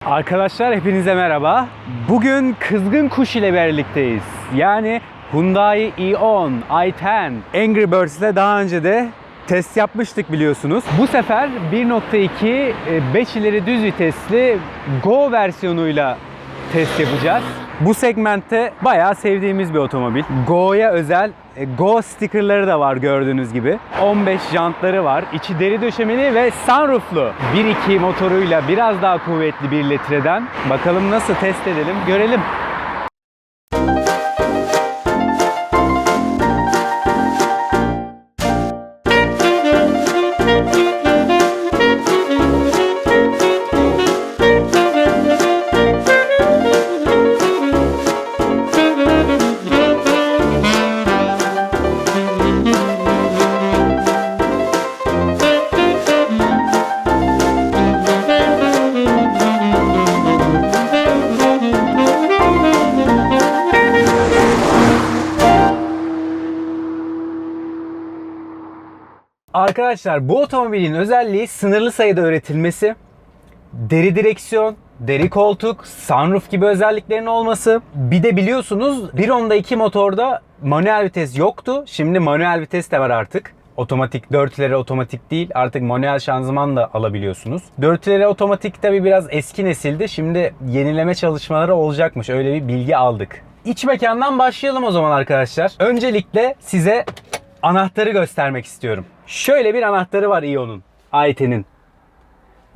Arkadaşlar hepinize merhaba. Bugün Kızgın Kuş ile birlikteyiz. Yani Hyundai i10, i10, Angry Birds ile daha önce de test yapmıştık biliyorsunuz. Bu sefer 1.2 5 ileri düz vitesli Go versiyonuyla test yapacağız. Bu segmentte bayağı sevdiğimiz bir otomobil. Go'ya özel Go stickerları da var gördüğünüz gibi. 15 jantları var. İçi deri döşemeli ve sunrooflu. 1.2 motoruyla biraz daha kuvvetli 1 litreden. Bakalım nasıl test edelim, görelim. Arkadaşlar bu otomobilin özelliği sınırlı sayıda üretilmesi, deri direksiyon, deri koltuk, sunroof gibi özelliklerin olması. Bir de biliyorsunuz 1.2 motorda manuel vites yoktu. Şimdi manuel vites de var artık. Otomatik, 4 ileri otomatik değil, artık manuel şanzıman da alabiliyorsunuz. 4 ileri otomatik tabi biraz eski nesildi. Şimdi yenileme çalışmaları olacakmış. Öyle bir bilgi aldık. İç mekandan başlayalım o zaman arkadaşlar. Öncelikle size anahtarı göstermek istiyorum. Şöyle bir anahtarı var i10'un, i10'in.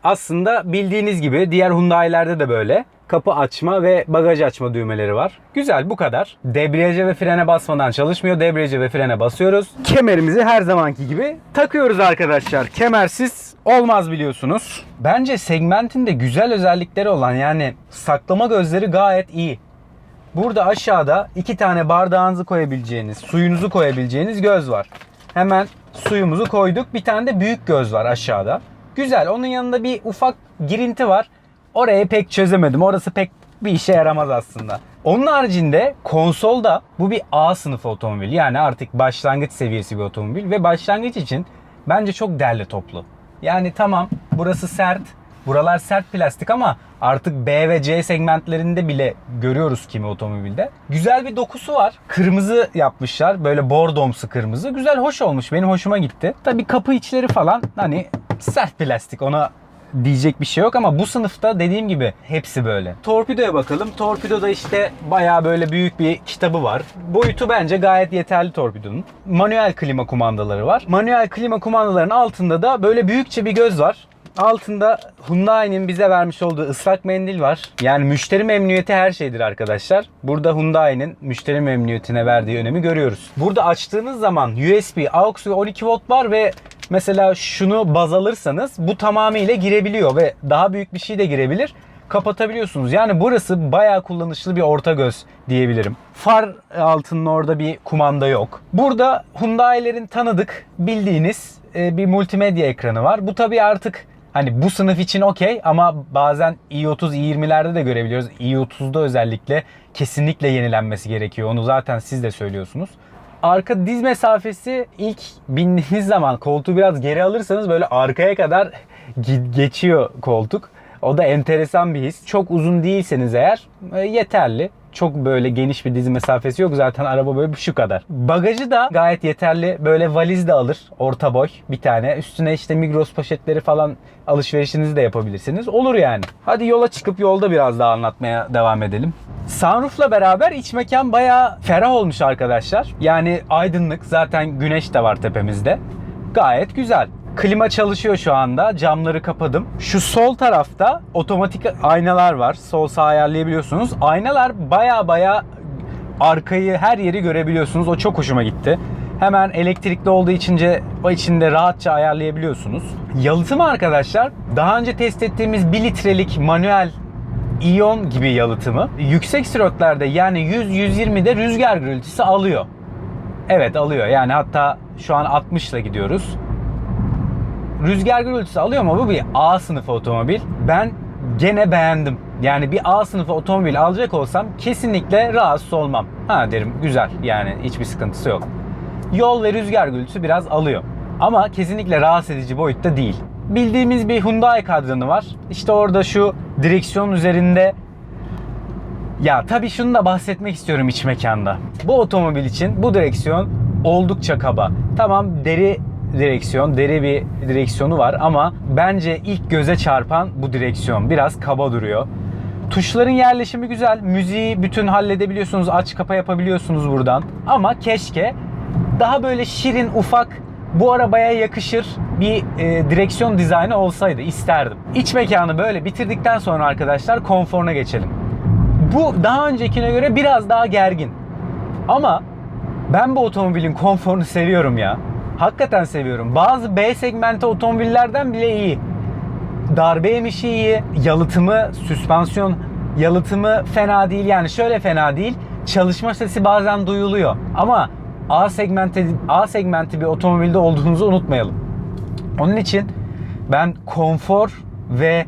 Aslında bildiğiniz gibi diğer Hyundai'lerde de böyle kapı açma ve bagaj açma düğmeleri var. Güzel, bu kadar. Debriyaja ve frene basmadan çalışmıyor. Debriyaja ve frene basıyoruz. Kemerimizi her zamanki gibi takıyoruz arkadaşlar. Kemersiz olmaz biliyorsunuz. Bence segmentinde güzel özellikleri olan, yani saklama gözleri gayet iyi. Burada aşağıda 2 tane bardağınızı koyabileceğiniz, suyunuzu koyabileceğiniz göz var. Hemen suyumuzu koyduk. Bir tane de büyük göz var aşağıda. Güzel. Onun yanında bir ufak girinti var. Orayı pek çözemedim. Orası pek bir işe yaramaz aslında. Onun haricinde konsolda bu bir A sınıfı otomobil. Yani artık başlangıç seviyesi bir otomobil. Ve başlangıç için bence çok derli toplu. Yani tamam, burası sert. Buralar sert plastik ama artık B ve C segmentlerinde bile görüyoruz kimi otomobilde. Güzel bir dokusu var. Kırmızı yapmışlar. Böyle bordomsu kırmızı. Güzel, hoş olmuş. Benim hoşuma gitti. Tabii kapı içleri falan hani sert plastik. Ona diyecek bir şey yok ama bu sınıfta dediğim gibi hepsi böyle. Torpidoya bakalım. Torpidoda işte bayağı böyle büyük bir kitabı var. Boyutu bence gayet yeterli torpidonun. Manuel klima kumandaları var. Manuel klima kumandalarının altında da böyle büyükçe bir göz var. Altında Hyundai'nin bize vermiş olduğu ıslak mendil var. Yani müşteri memnuniyeti her şeydir arkadaşlar. Burada Hyundai'nin müşteri memnuniyetine verdiği önemi görüyoruz. Burada açtığınız zaman USB, AUX ve 12 volt var ve mesela şunu baz alırsanız bu tamamıyla girebiliyor ve daha büyük bir şey de girebilir. Kapatabiliyorsunuz. Yani burası bayağı kullanışlı bir orta göz diyebilirim. Far altının orada bir kumanda yok. Burada Hyundai'lerin tanıdık, bildiğiniz bir multimedya ekranı var. Bu tabii artık hani bu sınıf için okey ama bazen i30, i20'lerde de görebiliyoruz. i30'da özellikle kesinlikle yenilenmesi gerekiyor. Onu zaten siz de söylüyorsunuz. Arka diz mesafesi, ilk bindiğiniz zaman koltuğu biraz geri alırsanız böyle arkaya kadar geçiyor koltuk. O da enteresan bir his. Çok uzun değilseniz eğer yeterli. Çok böyle geniş bir diz mesafesi yok. Zaten araba böyle şu kadar. Bagajı da gayet yeterli. Böyle valiz de alır. Orta boy bir tane. Üstüne işte Migros poşetleri falan, alışverişinizi de yapabilirsiniz. Olur yani. Hadi yola çıkıp yolda biraz daha anlatmaya devam edelim. Sunroof'la beraber iç mekan bayağı ferah olmuş arkadaşlar. Yani aydınlık. Zaten güneş de var tepemizde. Gayet güzel. Klima çalışıyor şu anda. Camları kapadım. Şu sol tarafta otomatik aynalar var. Sol sağ ayarlayabiliyorsunuz. Aynalar baya arkayı, her yeri görebiliyorsunuz. O çok hoşuma gitti. Hemen elektrikli olduğu içinde rahatça ayarlayabiliyorsunuz. Yalıtımı arkadaşlar, daha önce test ettiğimiz 1 litrelik manuel i10 gibi yalıtımı. Yüksek süratlerde yani 100-120'de rüzgar gürültüsü alıyor. Evet, alıyor. Yani hatta şu an 60 ile gidiyoruz. Rüzgar gürültüsü alıyor ama bu bir A sınıfı otomobil. Ben gene beğendim. Yani bir A sınıfı otomobil alacak olsam kesinlikle rahatsız olmam. Ha derim, güzel, yani hiçbir sıkıntısı yok. Yol ve rüzgar gürültüsü biraz alıyor. Ama kesinlikle rahatsız edici boyutta değil. bildiğimiz bir Hyundai kadranı var. İşte orada şu direksiyon üzerinde, ya tabii şunu da bahsetmek istiyorum iç mekanda. Bu otomobil için bu direksiyon oldukça kaba. Tamam, deri direksiyon, deri bir direksiyonu var ama bence ilk göze çarpan bu direksiyon. Biraz kaba duruyor. Tuşların yerleşimi güzel. Müziği bütün halledebiliyorsunuz. Aç kapa yapabiliyorsunuz buradan. Ama keşke daha böyle şirin, ufak, bu arabaya yakışır bir direksiyon dizaynı olsaydı isterdim. İç mekanı böyle bitirdikten sonra arkadaşlar konforuna geçelim. Bu daha öncekine göre biraz daha gergin. Ama ben bu otomobilin konforunu seviyorum ya. Hakikaten seviyorum. Bazı B segmenti otomobillerden bile iyi. Darbe emişi iyi. Yalıtımı, süspansiyon yalıtımı fena değil. Yani şöyle fena değil. Çalışma sesi bazen duyuluyor. Ama A segmenti bir otomobilde olduğunuzu unutmayalım. Onun için ben konfor ve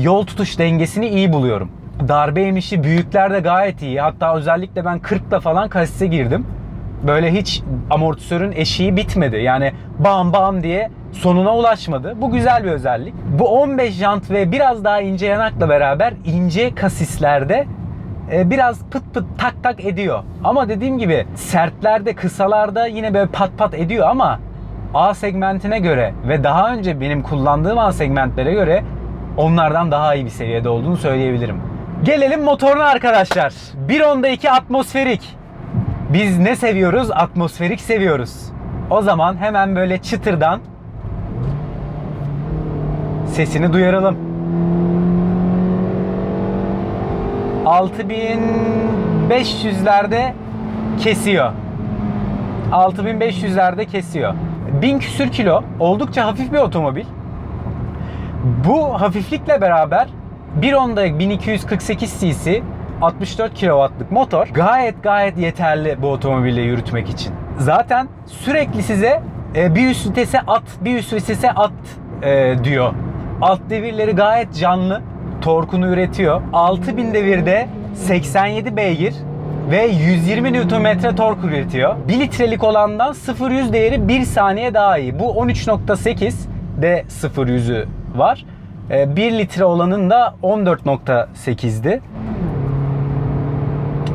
yol tutuş dengesini iyi buluyorum. Darbe emişi büyüklerde gayet iyi. Hatta özellikle ben 40'la falan kasise girdim. Böyle hiç amortisörün eşiği bitmedi. Yani bam bam diye sonuna ulaşmadı. Bu güzel bir özellik. Bu 15 jant ve biraz daha ince yanakla beraber ince kasislerde biraz pıt pıt tak tak ediyor. Ama dediğim gibi sertlerde, kısalarda yine böyle pat pat ediyor ama A segmentine göre ve daha önce benim kullandığım A segmentlere göre onlardan daha iyi bir seviyede olduğunu söyleyebilirim. Gelelim motoruna arkadaşlar. 1.2 atmosferik. Biz ne seviyoruz? Atmosferik seviyoruz. O zaman hemen böyle çıtırdan sesini duyaralım. 6500'lerde kesiyor. 6500'lerde kesiyor. 1000 küsür kilo. Oldukça hafif bir otomobil. Bu hafiflikle beraber bir Honda 1248 cc 64 kW'lık motor gayet yeterli bu otomobille yürütmek için. Zaten sürekli size bir üst vitese at, bir üst vitese at diyor. Alt devirleri gayet canlı. Torkunu üretiyor. 6000 devirde 87 beygir ve 120 Nm tork üretiyor. 1 litrelik olandan 0-100 değeri 1 saniye daha iyi. Bu 13.8 de 0-100'ü var. 1 litre olanın da 14.8'di.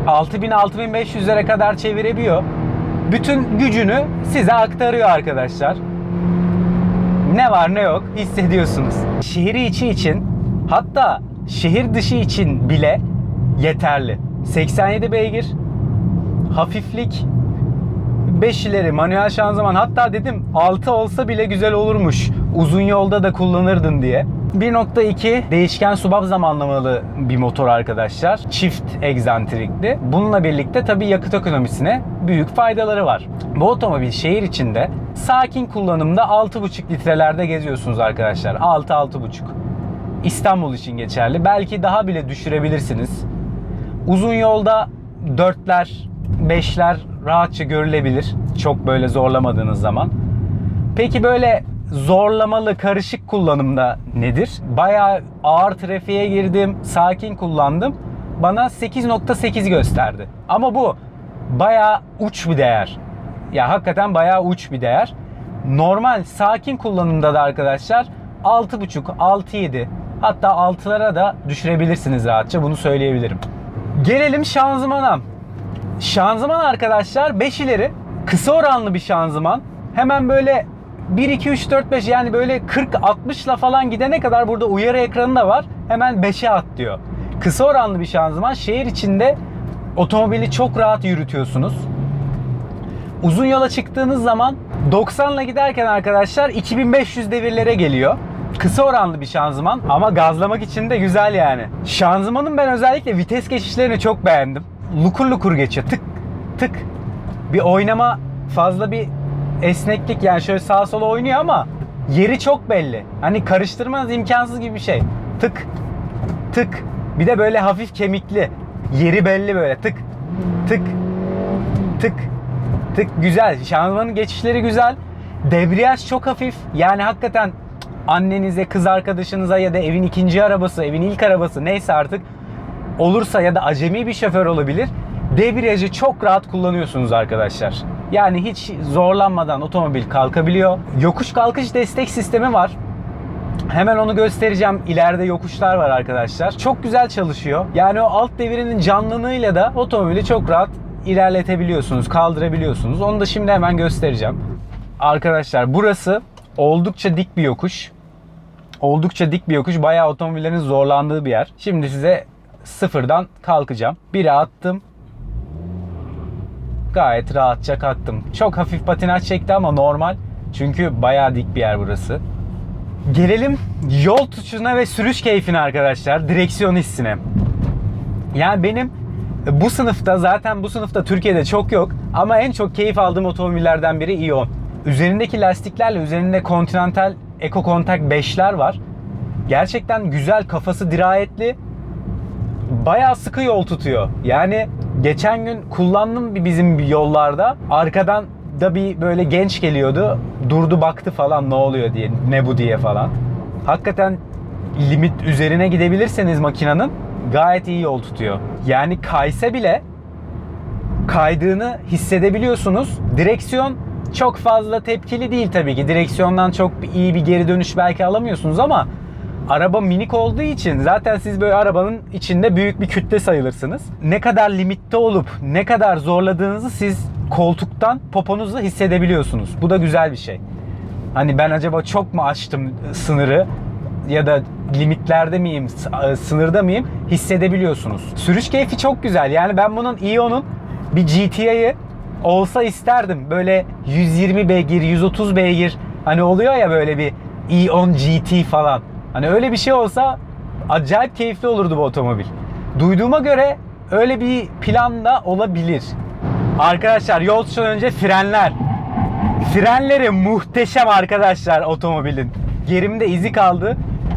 6000-6500'lere kadar çevirebiliyor. Bütün gücünü size aktarıyor arkadaşlar. Ne var ne yok hissediyorsunuz. Şehir içi için, hatta şehir dışı için bile yeterli. 87 beygir, hafiflik, 5 ileri manuel şanzıman, hatta dedim 6 olsa bile güzel olurmuş. Uzun yolda da kullanırdın diye. 1.2 değişken subap zamanlamalı bir motor arkadaşlar. Çift egzantrikli. Bununla birlikte tabii yakıt ekonomisine büyük faydaları var. Bu otomobil şehir içinde sakin kullanımda 6,5 litrelerde geziyorsunuz arkadaşlar. 6-6,5. İstanbul için geçerli. Belki daha bile düşürebilirsiniz. Uzun yolda 4'ler, 5'ler rahatça görülebilir. Çok böyle zorlamadığınız zaman. Peki böyle zorlamalı, karışık kullanımda nedir? Bayağı ağır trafiğe girdim, sakin kullandım. Bana 8.8 gösterdi. Ama bu bayağı uç bir değer. Ya hakikaten bayağı uç bir değer. Normal sakin kullanımda da arkadaşlar 6.5, 6.7, hatta 6'lara da düşürebilirsiniz rahatça. Bunu söyleyebilirim. Gelelim şanzımana. Şanzıman arkadaşlar 5 ileri kısa oranlı bir şanzıman. Hemen böyle 1, 2, 3, 4, 5 yani böyle 40-60'la falan gidene kadar burada uyarı ekranı da var. Hemen 5'e at diyor. Kısa oranlı bir şanzıman. Şehir içinde otomobili çok rahat yürütüyorsunuz. Uzun yola çıktığınız zaman 90'la giderken arkadaşlar 2500 devirlere geliyor. Kısa oranlı bir şanzıman ama gazlamak için de güzel yani. Şanzımanın ben özellikle vites geçişlerini çok beğendim. Lukur lukur geçiyor. Tık tık. Bir oynama, fazla bir esneklik, yani şöyle sağa sola oynuyor ama yeri çok belli. Hani karıştırmanız imkansız gibi bir şey. Tık tık. Bir de böyle hafif kemikli. Yeri belli böyle. Tık tık tık tık. Güzel. Şanzımanın geçişleri güzel. Debriyaj çok hafif. Yani hakikaten annenize, kız arkadaşınıza ya da evin ikinci arabası, evin ilk arabası neyse artık olursa ya da acemi bir şoför olabilir. Debriyajı çok rahat kullanıyorsunuz arkadaşlar. Yani hiç zorlanmadan otomobil kalkabiliyor. Yokuş kalkış destek sistemi var. Hemen onu göstereceğim. İleride yokuşlar var arkadaşlar. Çok güzel çalışıyor. Yani o alt devirinin canlılığıyla da otomobili çok rahat ilerletebiliyorsunuz, kaldırabiliyorsunuz. Onu da şimdi hemen göstereceğim. Arkadaşlar burası oldukça dik bir yokuş. Oldukça dik bir yokuş. Bayağı otomobillerin zorlandığı bir yer. Şimdi size sıfırdan kalkacağım. Biri attım. Gayet rahatça kalktım. Çok hafif patinaj çekti ama normal. Çünkü bayağı dik bir yer burası. Gelelim yol tutuşuna ve sürüş keyfine arkadaşlar. Direksiyon hissine. Yani benim bu sınıfta Türkiye'de çok yok. Ama en çok keyif aldığım otomobillerden biri Ion. Üzerindeki lastiklerle üzerinde Continental Eco Contact 5'ler var. Gerçekten güzel, kafası dirayetli. Bayağı sıkı yol tutuyor. Yani geçen gün kullandım bizim yollarda. Arkadan da bir böyle genç geliyordu. Durdu baktı falan ne oluyor diye, ne bu diye falan. Hakikaten limit üzerine gidebilirseniz makinenin gayet iyi yol tutuyor. Yani kaysa bile kaydığını hissedebiliyorsunuz. Direksiyon çok fazla tepkili değil tabii ki. Direksiyondan çok iyi bir geri dönüş belki alamıyorsunuz ama araba minik olduğu için zaten siz böyle arabanın içinde büyük bir kütle sayılırsınız. Ne kadar limitte olup ne kadar zorladığınızı siz koltuktan poponuzla hissedebiliyorsunuz. Bu da güzel bir şey. Hani ben acaba çok mu açtım sınırı ya da limitlerde miyim, sınırda mıyım hissedebiliyorsunuz. Sürüş keyfi çok güzel. Yani ben bunun Ion'un bir GT'yi olsa isterdim. Böyle 120 beygir, 130 beygir hani oluyor ya böyle bir Ion GT falan. Hani öyle bir şey olsa acayip keyifli olurdu bu otomobil. Duyduğuma göre öyle bir plan da olabilir. Arkadaşlar yol tutuşundan önce frenler. Frenleri muhteşem arkadaşlar otomobilin. Gerimde izi kaldı.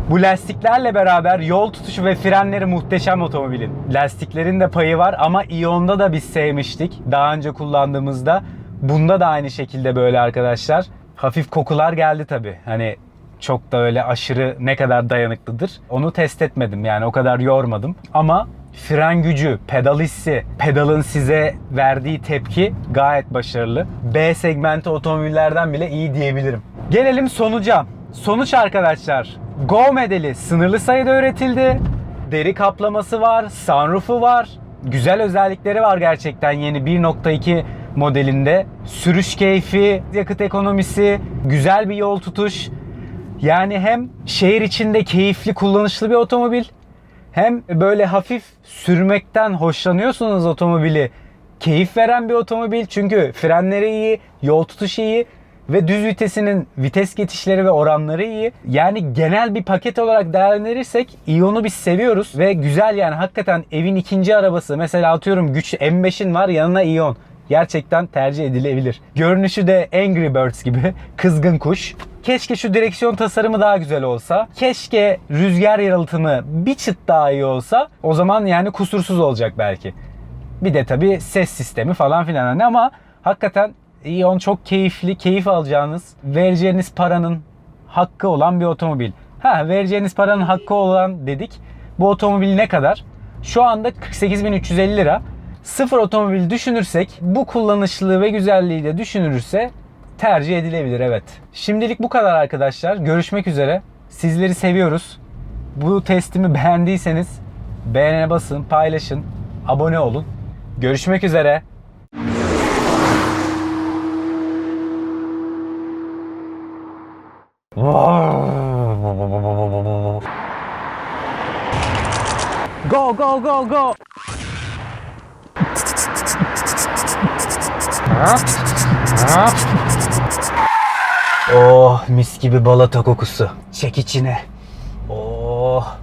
Bu lastiklerle beraber yol tutuşu ve frenleri muhteşem otomobilin. Lastiklerin de payı var ama Ion'da da biz sevmiştik. Daha önce kullandığımızda. Bunda da aynı şekilde böyle arkadaşlar. Hafif kokular geldi tabii. Hani çok da öyle aşırı ne kadar dayanıklıdır onu test etmedim. Yani o kadar yormadım. Ama fren gücü, pedal hissi, pedalın size verdiği tepki gayet başarılı. B segmenti otomobillerden bile iyi diyebilirim. Gelelim sonuca. Sonuç arkadaşlar, Go modeli sınırlı sayıda üretildi. Deri kaplaması var, sunroof'u var. Güzel özellikleri var gerçekten yeni 1.2 modelinde. Sürüş keyfi, yakıt ekonomisi, güzel bir yol tutuş. Yani hem şehir içinde keyifli, kullanışlı bir otomobil, hem böyle hafif sürmekten hoşlanıyorsunuz otomobili. Keyif veren bir otomobil çünkü frenleri iyi, yol tutuşu iyi ve düz vitesinin vites geçişleri ve oranları iyi. Yani genel bir paket olarak değerlendirirsek Ion'u biz seviyoruz ve güzel yani hakikaten evin ikinci arabası. Mesela atıyorum güç M5'in var yanına Ion. Gerçekten tercih edilebilir. Görünüşü de Angry Birds gibi kızgın kuş. Keşke şu direksiyon tasarımı daha güzel olsa. Keşke rüzgar yalıtımı bir çıt daha iyi olsa. O zaman yani kusursuz olacak belki. Bir de tabii ses sistemi falan filan hani ama hakikaten Ion çok keyifli, keyif alacağınız, vereceğiniz paranın hakkı olan bir otomobil. Vereceğiniz paranın hakkı olan dedik. Bu otomobil ne kadar? Şu anda 48.350 lira. Sıfır otomobil düşünürsek, bu kullanışlılığı ve güzelliği de düşünülürse tercih edilebilir evet. Şimdilik bu kadar arkadaşlar. Görüşmek üzere. Sizleri seviyoruz. Bu testimi beğendiyseniz beğene basın, paylaşın, abone olun. Görüşmek üzere. Go go go go. Oh mis gibi balata kokusu. Çek içine. Oh.